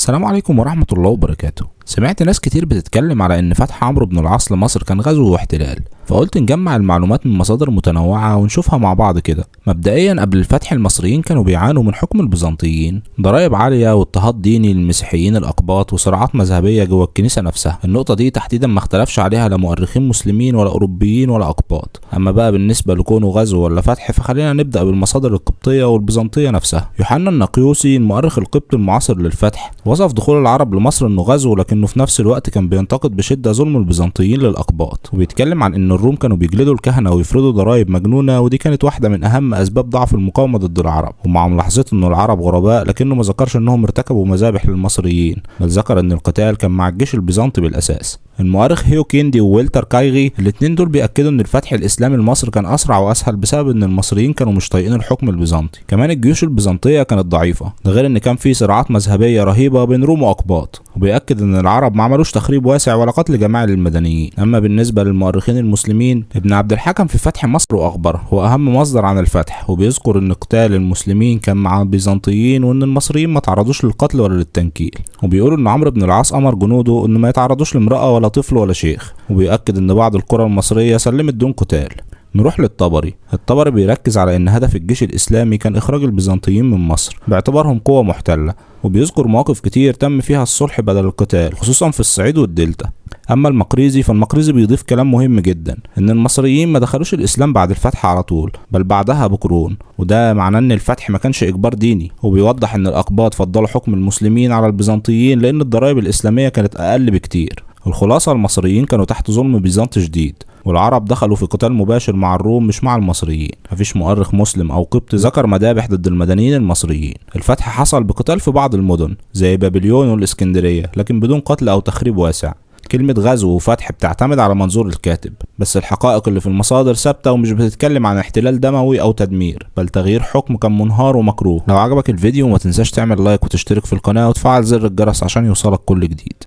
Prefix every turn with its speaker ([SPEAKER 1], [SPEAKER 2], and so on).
[SPEAKER 1] السلام عليكم ورحمة الله وبركاته. سمعت ناس كتير بتتكلم على ان فتح عمرو بن العاص لمصر كان غزو واحتلال، فقلت نجمع المعلومات من مصادر متنوعة ونشوفها مع بعض كده. مبدئيا قبل الفتح المصريين كانوا بيعانوا من حكم البيزنطيين، ضرائب عالية واضطهاد ديني للمسيحيين الأقباط وصراعات مذهبية جوه الكنيسة نفسها. النقطة دي تحديدا ما اختلفش عليها لا مؤرخين مسلمين ولا أوروبيين ولا أقباط. أما بقى بالنسبة لكونه غزو ولا فتح فخلينا نبدأ بالمصادر القبطية والبيزنطية نفسها. يوحنا النقيوسي المؤرخ القبطي المعاصر للفتح وصف دخول العرب لمصر انه غزو، لكنه في نفس الوقت كان بينتقد بشدة ظلم البيزنطيين للأقباط، وبيتكلم عن ان الروم كانوا بيجلدوا الكهنة ويفرضوا ضرائب مجنونة، ودي كانت واحدة من أهم أسباب ضعف المقاومة ضد العرب. ومع ملاحظته انه العرب غرباء لكنه ما ذكرش انهم ارتكبوا مذابح للمصريين، بل ذكر ان القتال كان مع الجيش البيزنطي بالأساس. المؤرخ هيو كيندي وويلتر كايغي الاتنين دول بيأكدوا ان الفتح الإسلامي لمصر كان أسرع وأسهل بسبب ان المصريين كانوا مش طايقين الحكم البيزنطي. كمان الجيوش البيزنطية كانت ضعيفة، ده غير ان كان في صراعات مذهبية رهيبة بين روم وأقباط. وبيأكد ان العرب ما عملوش تخريب واسع ولا قتل جماعي للمدنيين. اما بالنسبة للمؤرخين المسلمين، ابن عبد الحكم في فتح مصر وأخبره هو أهم مصدر عن الفتح، وبيذكر ان قتال المسلمين كان مع البيزنطيين وان المصريين ما تعرضوش للقتل ولا للتنكيل. وبيقول ان عمرو بن العاص امر جنوده ان ما يتعرضوش لامرأة ولا طفل ولا شيخ. وبيأكد ان بعض القرى المصرية سلمت دون قتال. نروح للطبري. الطبري بيركز على ان هدف الجيش الاسلامي كان اخراج البيزنطيين من مصر باعتبارهم قوة محتلة، وبيذكر مواقف كتير تم فيها الصلح بدل القتال خصوصا في الصعيد والدلتا. اما المقريزي فالمقريزي بيضيف كلام مهم جدا، ان المصريين ما دخلوش الاسلام بعد الفتح على طول بل بعدها بقرون، وده معناه ان الفتح ما كانش اجبار ديني. وبيوضح ان الاقباط فضلوا حكم المسلمين على البيزنطيين لان الضرائب الاسلامية كانت اقل بكتير. الخلاصة المصريين كانوا تحت ظلم بيزنطي شديد، والعرب دخلوا في قتال مباشر مع الروم مش مع المصريين. مفيش مؤرخ مسلم او قبطي ذكر مذابح ضد المدنيين المصريين. الفتح حصل بقتال في بعض المدن زي بابليون والاسكندرية، لكن بدون قتل او تخريب واسع. كلمة غزو وفتح بتعتمد على منظور الكاتب، بس الحقائق اللي في المصادر ثابتة ومش بتتكلم عن احتلال دموي او تدمير، بل تغيير حكم كان منهار ومكروه. لو عجبك الفيديو ما تنساش تعمل لايك وتشترك في القناة وتفعل زر الجرس عشان يوصلك كل جديد.